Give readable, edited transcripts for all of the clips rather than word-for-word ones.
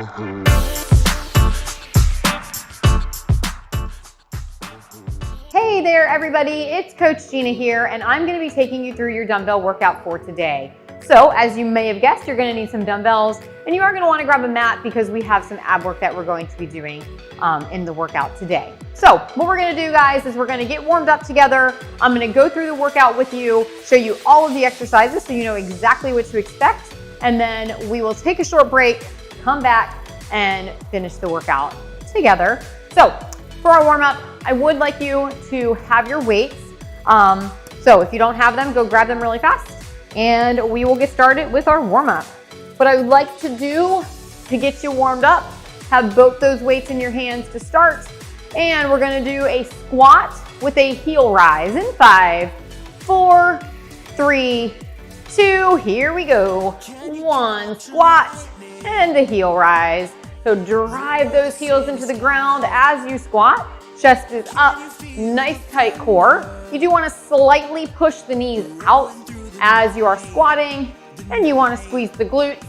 Hey there everybody, it's Coach Gina here, and I'm going to be taking you through your dumbbell workout for today. So as you may have guessed, you're going to need some dumbbells, and you are going to want to grab a mat because we have some ab work that we're going to be doing in the workout today. So what we're going to do, guys, is we're going to get warmed up together. I'm going to go through the workout with you, show you all of the exercises so you know exactly what to expect, and then we will take a short break, come back, and finish the workout together. So for our warm-up, I would like you to have your weights. So if you don't have them, go grab them really fast, and we will get started with our warm-up. What I would like to do to get you warmed up, have both those weights in your hands to start, and we're gonna do a squat with a heel rise in 5, 4, 3, 2, here we go. 1, squat, and the heel rise. So drive those heels into the ground as you squat. Chest is up, nice tight core. You do want to slightly push the knees out as you are squatting, and you want to squeeze the glutes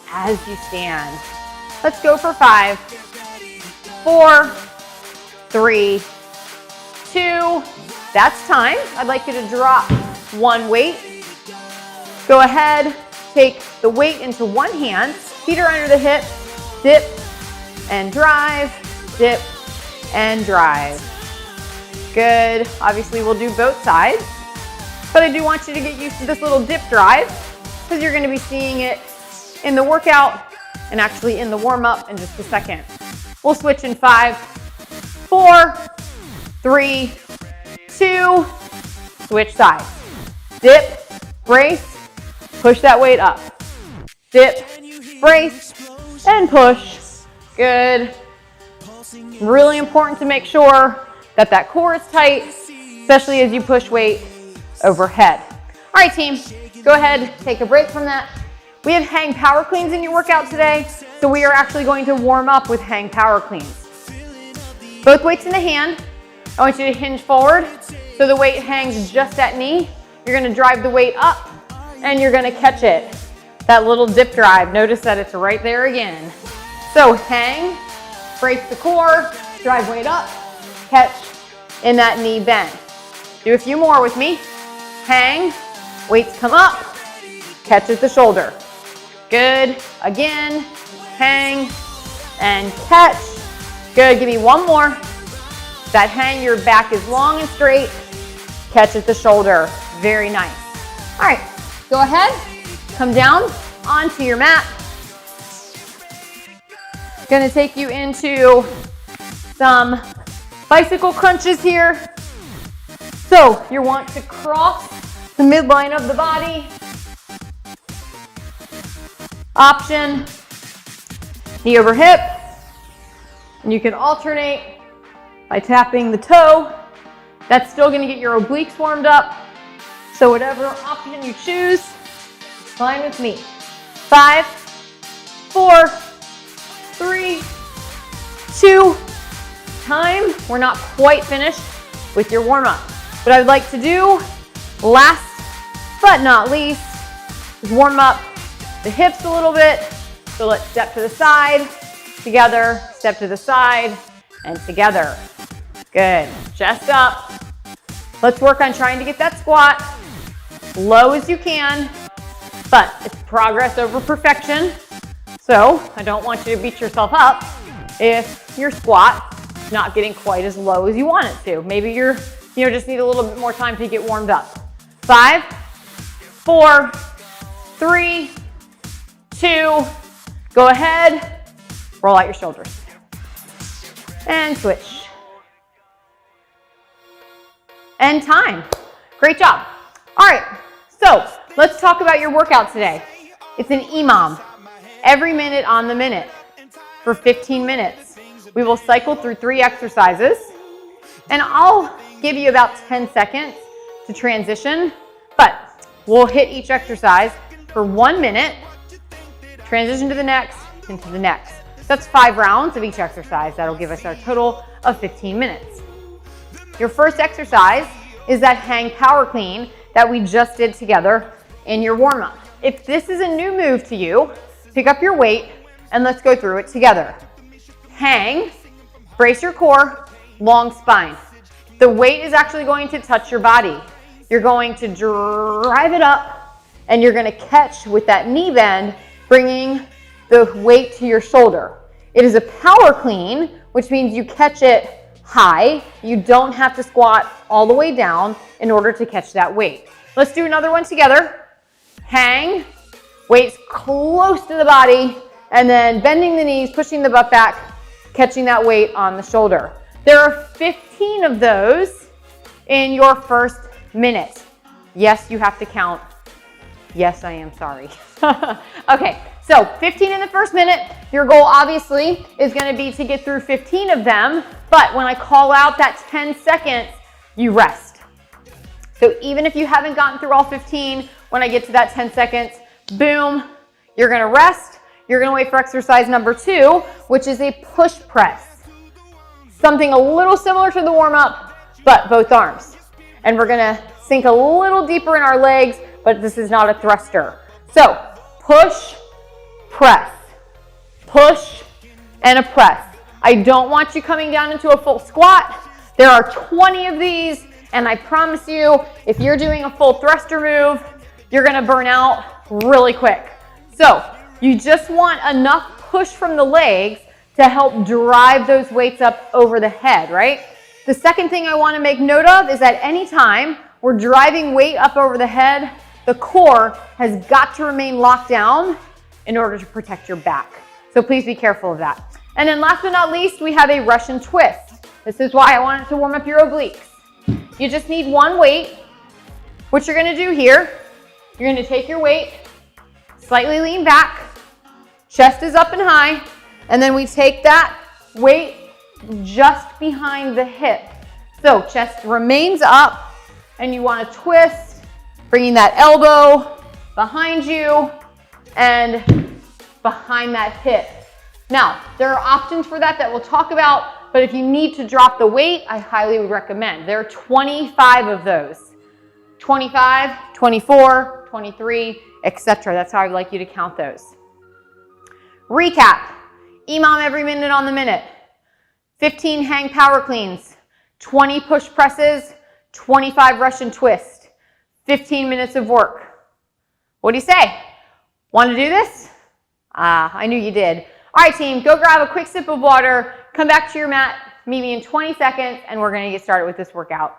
as you stand. Let's go for 5, 4, 3, 2, that's time. I'd like you to drop one weight. Go ahead, take the weight into one hand, feet are under the hip, dip and drive, dip and drive. Good. Obviously, we'll do both sides, but I do want you to get used to this little dip drive because you're going to be seeing it in the workout and actually in the warm-up in just a second. We'll switch in 5, 4, 3, 2, switch sides. Dip, brace, push that weight up. Dip, brace, and push. Good. Really important to make sure that that core is tight, especially as you push weight overhead. All right, team, go ahead, take a break from that. We have hang power cleans in your workout today, so we are actually going to warm up with hang power cleans. Both weights in the hand. I want you to hinge forward so the weight hangs just at knee. You're going to drive the weight up, and you're going to catch it. That little dip drive. Notice that it's right there again. So hang, brace the core, drive weight up, catch in that knee bend. Do a few more with me. Hang, weights come up, catch at the shoulder. Good. Again, hang and catch. Good. Give me one more. That hang, your back is long and straight. Catch at the shoulder. Very nice. All right, go ahead, come down onto your mat. Gonna take you into some bicycle crunches here. So you want to cross the midline of the body. Option, knee over hip. And you can alternate by tapping the toe. That's still gonna get your obliques warmed up. So whatever option you choose, it's fine with me. 5, 4, 3, 2, time. We're not quite finished with your warm-up. What I would like to do, last but not least, is warm up the hips a little bit. So let's step to the side, together, step to the side, and together. Good. Chest up. Let's work on trying to get that squat low as you can, but it's progress over perfection. So I don't want you to beat yourself up if your squat is not getting quite as low as you want it to. Maybe you're, just need a little bit more time to get warmed up. 5, 4, 3, 2, go ahead, roll out your shoulders. And switch. And time. Great job. All right, so let's talk about your workout today. It's an EMOM, every minute on the minute, for 15 minutes. We will cycle through 3 exercises, and I'll give you about 10 seconds to transition, but we'll hit each exercise for 1 minute, transition to the next, and to the next. That's 5 rounds of each exercise. That'll give us our total of 15 minutes. Your first exercise is that hang power clean that we just did together in your warm-up. If this is a new move to you, pick up your weight, and let's go through it together. Hang, brace your core, long spine. The weight is actually going to touch your body. You're going to drive it up, and you're going to catch with that knee bend, bringing the weight to your shoulder. It is a power clean, which means you catch it high. You don't have to squat all the way down in order to catch that weight. Let's do another one together. Hang, weights close to the body, and then bending the knees, pushing the butt back, catching that weight on the shoulder. There are 15 of those in your first minute. Yes, you have to count. Yes, I am sorry. Okay, so 15 in the first minute. Your goal obviously is going to be to get through 15 of them, but when I call out that 10 seconds, you rest. So even if you haven't gotten through all 15, when I get to that 10 seconds, boom, you're going to rest. You're going to wait for exercise number 2, which is a push press. Something a little similar to the warm-up, but both arms. And we're going to sink a little deeper in our legs, but this is not a thruster. So push, press, push, and a press. I don't want you coming down into a full squat. There are 20 of these, and I promise you, if you're doing a full thruster move, you're gonna burn out really quick. So you just want enough push from the legs to help drive those weights up over the head, right? The second thing I wanna make note of is that anytime we're driving weight up over the head, the core has got to remain locked down in order to protect your back. So please be careful of that. And then last but not least, we have a Russian twist. This is why I wanted to warm up your obliques. You just need one weight. What you're gonna do here, you're gonna take your weight, slightly lean back, chest is up and high, and then we take that weight just behind the hip. So chest remains up, and you wanna twist, bringing that elbow behind you and behind that hip. Now, there are options for that we'll talk about, but if you need to drop the weight, I highly would recommend. There are 25 of those. 25, 24, 23, etc. That's how I'd like you to count those. Recap. EMOM every minute on the minute. 15 hang power cleans. 20 push presses. 25 Russian twist. 15 minutes of work. What do you say? Want to do this? I knew you did. All right, team, go grab a quick sip of water, come back to your mat, meet me in 20 seconds, and we're going to get started with this workout.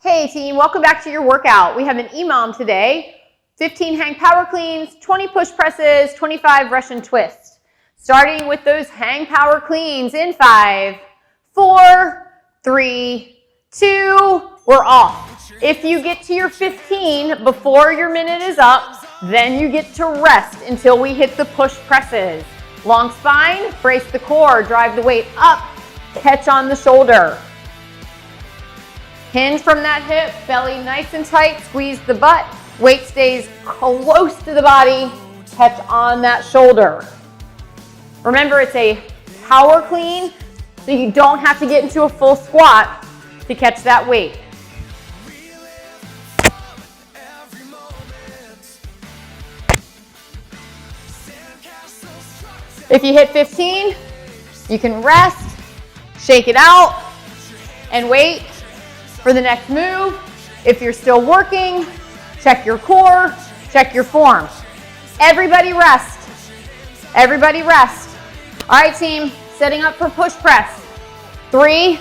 Hey, team, welcome back to your workout. We have an EMOM today. 15 hang power cleans, 20 push presses, 25 Russian twists. Starting with those hang power cleans in 5, 4, 3, 2, we're off. If you get to your 15 before your minute is up, then you get to rest until we hit the push presses. Long spine, brace the core, drive the weight up, catch on the shoulder. Hinge from that hip, belly nice and tight, squeeze the butt, weight stays close to the body, catch on that shoulder. Remember, it's a power clean, so you don't have to get into a full squat to catch that weight. If you hit 15, you can rest, shake it out, and wait for the next move. If you're still working, check your core, check your form. Everybody rest. Everybody rest. All right, team, setting up for push press. 3,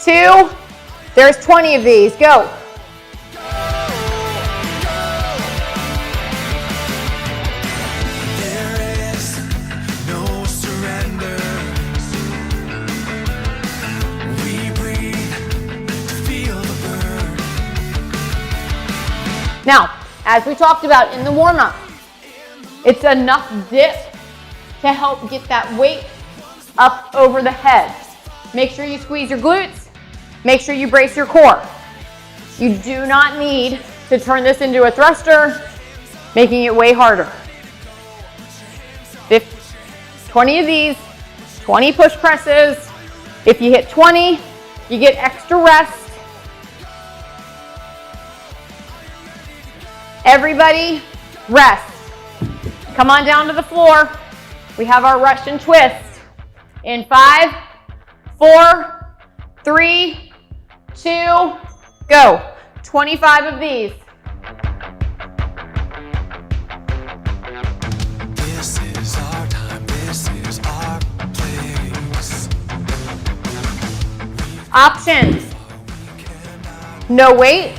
2, there's 20 of these. Go. Now, as we talked about in the warm-up, it's enough dip to help get that weight up over the head. Make sure you squeeze your glutes. Make sure you brace your core. You do not need to turn this into a thruster, making it way harder. 20 of these, 20 push presses. If you hit 20, you get extra rest, Everybody rest. Come on down to the floor. We have our Russian twist. In 5, 4, 3, 2, go. 25 of these. This is our time, this is our place. Options. No weight.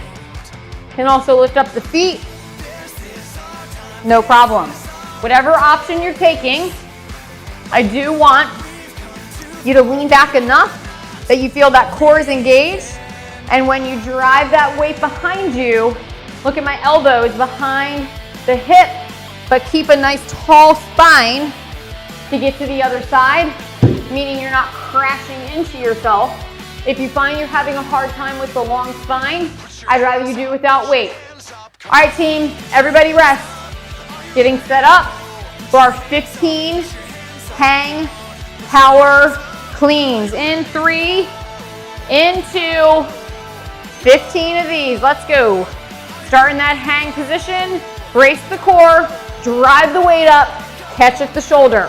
Can also lift up the feet. No problem. Whatever option you're taking, I do want you to lean back enough that you feel that core is engaged. And when you drive that weight behind you, look at my elbows behind the hip, but keep a nice tall spine to get to the other side, meaning you're not crashing into yourself. If you find you're having a hard time with the long spine, I'd rather you do it without weight. All right, team, everybody rest. Getting set up for our 15 hang power cleans. In 3, in 2, 15 of these. Let's go. Start in that hang position, brace the core, drive the weight up, catch at the shoulder.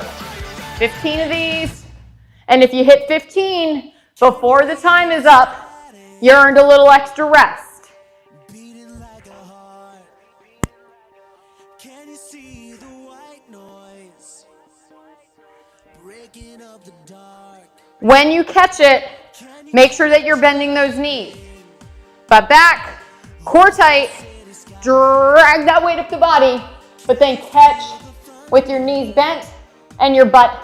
15 of these. And if you hit 15 before the time is up, you earned a little extra rest. Can you see the white noise breaking up the dark? When you catch it, make sure that you're bending those knees. Butt back, core tight, drag that weight up the body, but then catch with your knees bent and your butt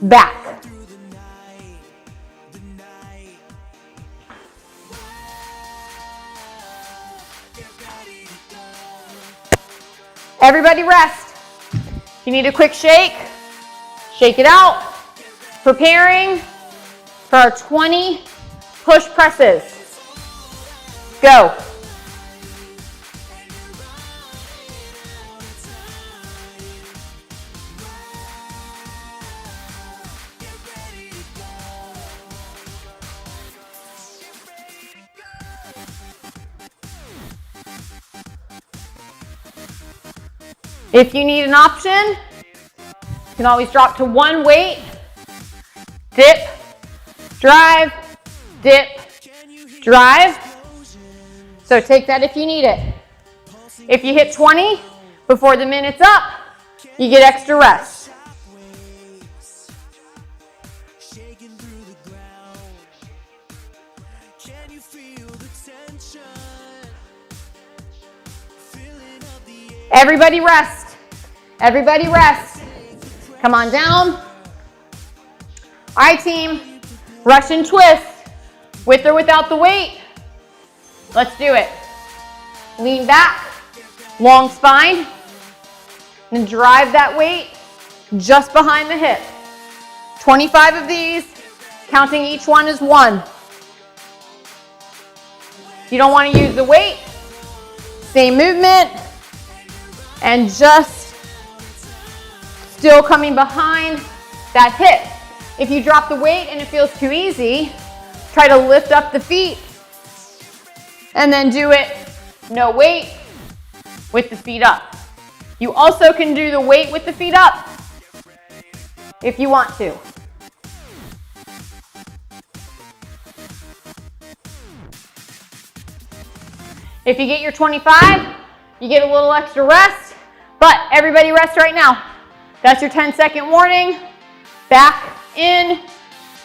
back. Everybody rest. If you need a quick shake, shake it out. Preparing for our 20 push presses. Go. If you need an option, you can always drop to one weight, dip, drive, dip, drive. So take that if you need it. If you hit 20 before the minute's up, you get extra rest. Everybody rest. Everybody rest. Come on down. All right, team. Russian twist. With or without the weight. Let's do it. Lean back. Long spine. And drive that weight just behind the hip. 25 of these. Counting each one as 1. You don't want to use the weight. Same movement. And just still coming behind that hip. If you drop the weight and it feels too easy, try to lift up the feet and then do it no weight with the feet up. You also can do the weight with the feet up if you want to. If you get your 25, you get a little extra rest. But everybody rest right now. That's your 10-second warning. Back in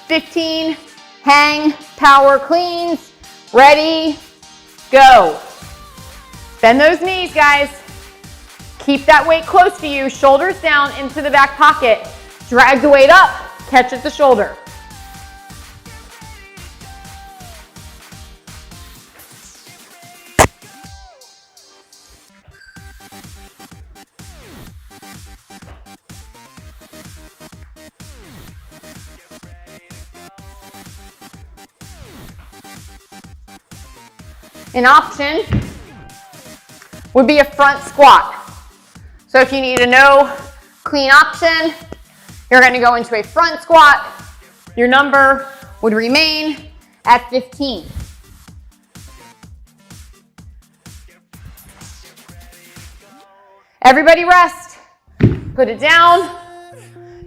15 hang power cleans. Ready, go. Bend those knees, guys. Keep that weight close to you. Shoulders down into the back pocket. Drag the weight up. Catch at the shoulder. An option would be a front squat. So if you need a no clean option, you're going to go into a front squat. Your number would remain at 15. Everybody rest. Put it down.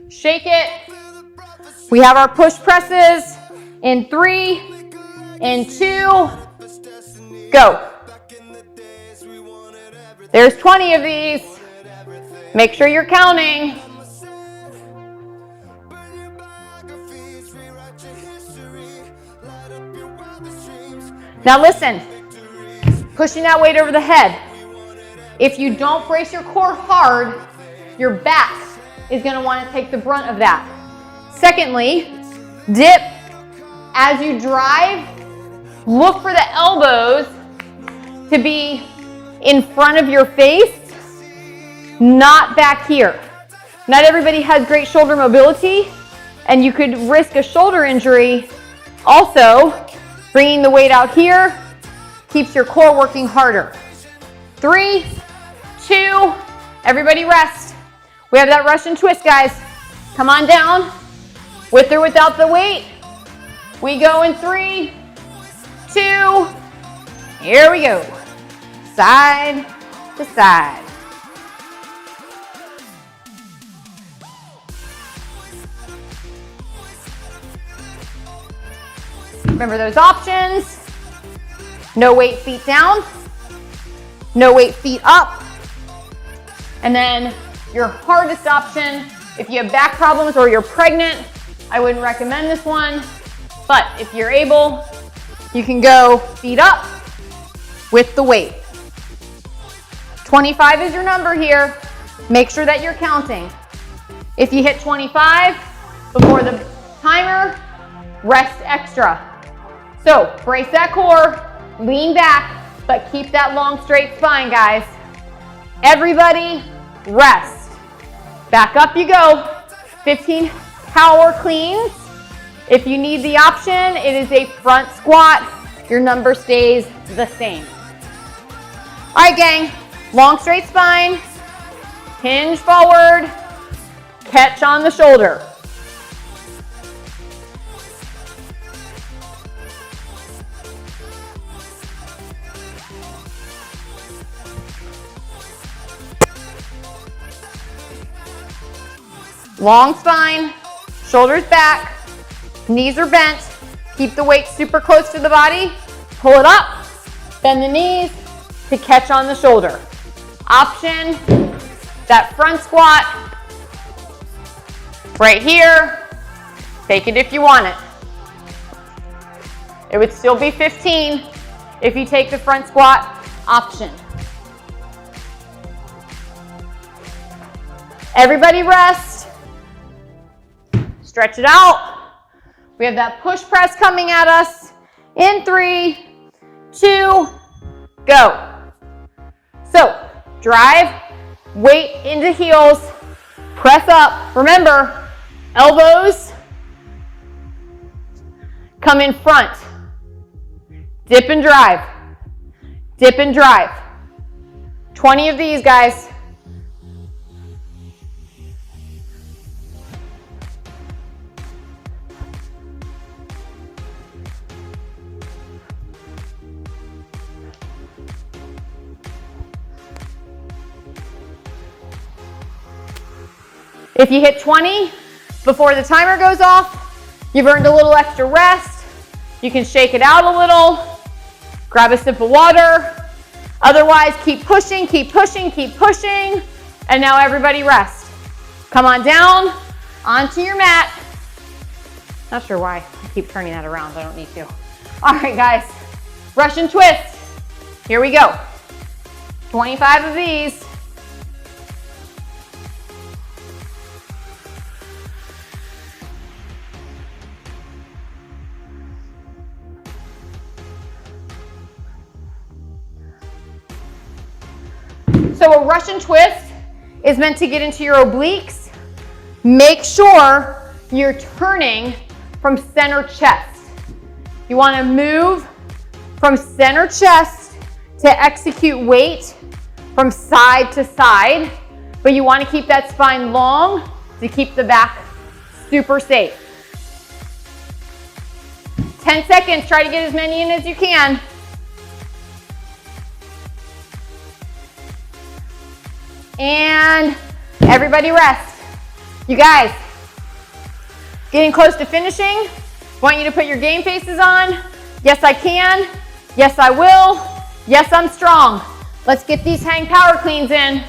Shake it. We have our push presses in 3, in 2, go. There's 20 of these. Make sure you're counting. Now listen, pushing that weight over the head. If you don't brace your core hard, your back is going to want to take the brunt of that. Secondly, dip. As you drive, look for the elbows to be in front of your face, not back here. Not everybody has great shoulder mobility, and you could risk a shoulder injury. Also, bringing the weight out here keeps your core working harder. 3, 2, everybody rest. We have that Russian twist, guys. Come on down, with or without the weight. We go in 3, 2, here we go. Side to side. Remember those options. No weight, feet down. No weight, feet up. And then your hardest option, if you have back problems or you're pregnant, I wouldn't recommend this one. But if you're able, you can go feet up with the weight. 25 is your number here. Make sure that you're counting. If you hit 25 before the timer, rest extra. So brace that core, lean back, but keep that long straight spine, guys. Everybody rest. Back up you go. 15 power cleans. If you need the option, it is a front squat. Your number stays the same. All right, gang. Long straight spine. Hinge forward. Catch on the shoulder. Long spine, shoulders back, knees are bent. Keep the weight super close to the body. Pull it up, bend the knees to catch on the shoulder. Option, that front squat right here. Take it if you want it. It would still be 15 if you take the front squat option. Everybody rest. Stretch it out. We have that push press coming at us. In 3, 2, go. So, drive, weight into heels, press up. Remember, elbows come in front. Dip and drive. Dip and drive. 20 of these, guys. If you hit 20 before the timer goes off, you've earned a little extra rest. You can shake it out a little, grab a sip of water. Otherwise, keep pushing, keep pushing, keep pushing. And now everybody rest. Come on down, onto your mat. Not sure why I keep turning that around, I don't need to. All right, guys, Russian twist. Here we go. 25 of these. So a Russian twist is meant to get into your obliques. Make sure you're turning from center chest. You want to move from center chest to execute weight from side to side, but you want to keep that spine long to keep the back super safe. 10 seconds, try to get as many in as you can. And everybody rest. You guys, getting close to finishing. Want you to put your game faces on. Yes, I can. Yes, I will. Yes, I'm strong. Let's get these hang power cleans in.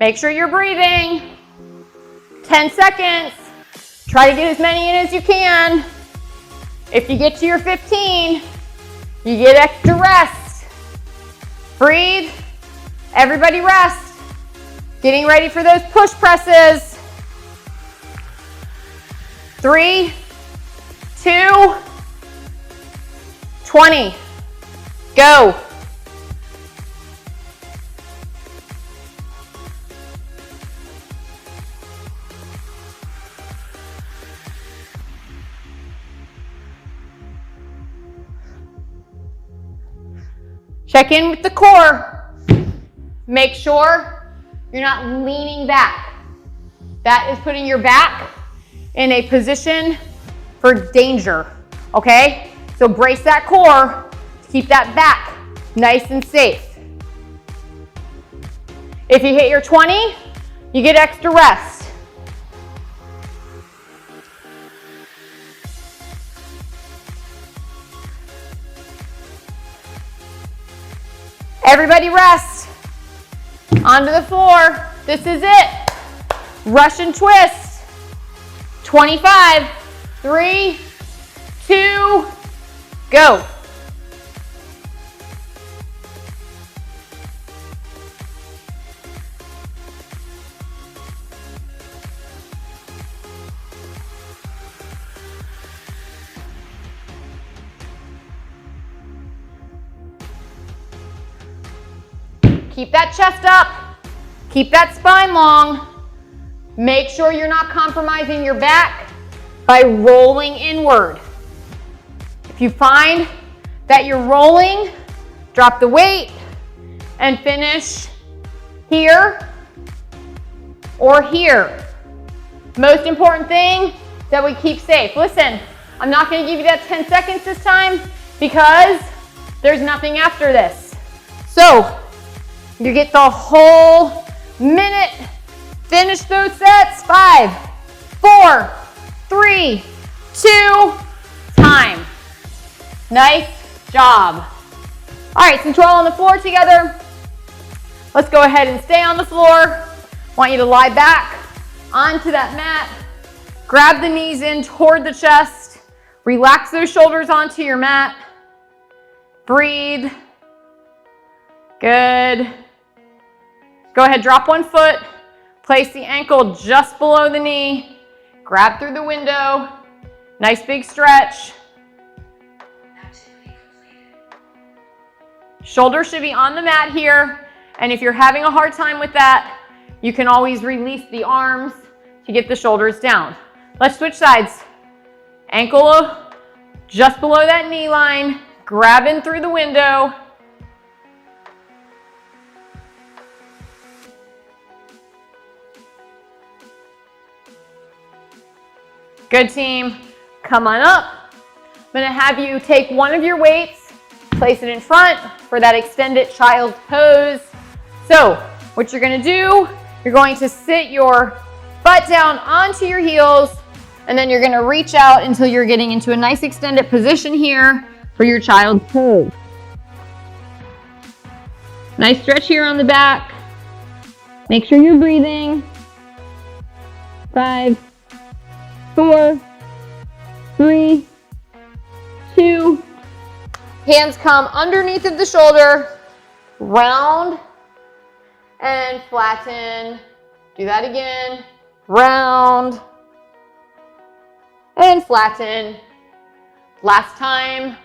Make sure you're breathing. 10 seconds. Try to get as many in as you can. If you get to your 15, you get extra rest. Breathe. Everybody rest. Getting ready for those push presses. 3, 2, 20. Go. Check in with the core. Make sure you're not leaning back. That is putting your back in a position for danger, okay? So brace that core to keep that back nice and safe. If you hit your 20, you get extra rest. Everybody rest. Onto the floor. This is it. Russian twist. 25. 3, 2, go. Keep that chest up. Keep that spine long. Make sure you're not compromising your back by rolling inward. If you find that you're rolling, drop the weight and finish here or here. Most important thing that we keep safe. Listen, I'm not going to give you that 10 seconds this time because there's nothing after this. So you get the whole minute. Finish those sets. 5, 4, 3, 2, time. Nice job. All right, since we're all on the floor together, let's go ahead and stay on the floor. Want you to lie back onto that mat. Grab the knees in toward the chest. Relax those shoulders onto your mat. Breathe. Good. Go ahead, drop one foot. Place the ankle just below the knee. Grab through the window. Nice big stretch. Shoulders should be on the mat here. And if you're having a hard time with that, you can always release the arms to get the shoulders down. Let's switch sides. Ankle just below that knee line. Grab in through the window. Good team. Come on up. I'm going to have you take one of your weights, place it in front for that extended child pose. So what you're going to do, you're going to sit your butt down onto your heels, and then you're going to reach out until you're getting into a nice extended position here for your child pose. Nice stretch here on the back. Make sure you're breathing. 5, 4, 3, 2. Hands come underneath of the shoulder. Round and flatten. Do that again. Round and flatten. Last time.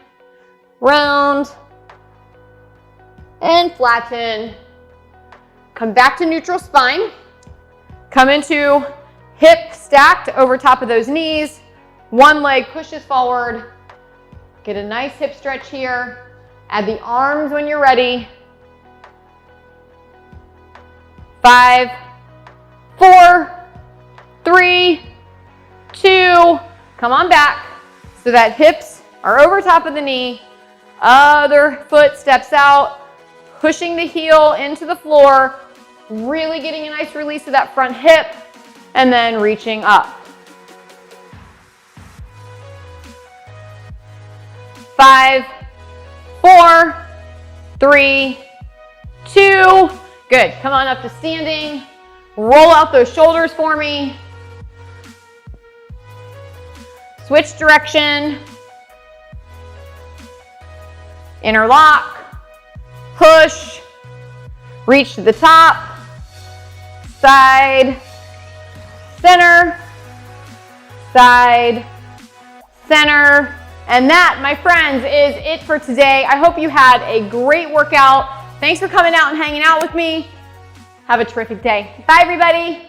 Round and flatten. Come back to neutral spine. Come into hip stacked over top of those knees. One leg pushes forward. Get a nice hip stretch here. Add the arms when you're ready. 5, 4, 3, 2, come on back so that hips are over top of the knee. Other foot steps out, pushing the heel into the floor, really getting a nice release of that front hip, and then reaching up. 5, 4, 3, 2, good. Come on up to standing. Roll out those shoulders for me. Switch direction. Interlock. Push. Reach to the top. Side. Center. Side. Center. And that, my friends, is it for today. I hope you had a great workout. Thanks for coming out and hanging out with me. Have a terrific day. Bye, everybody.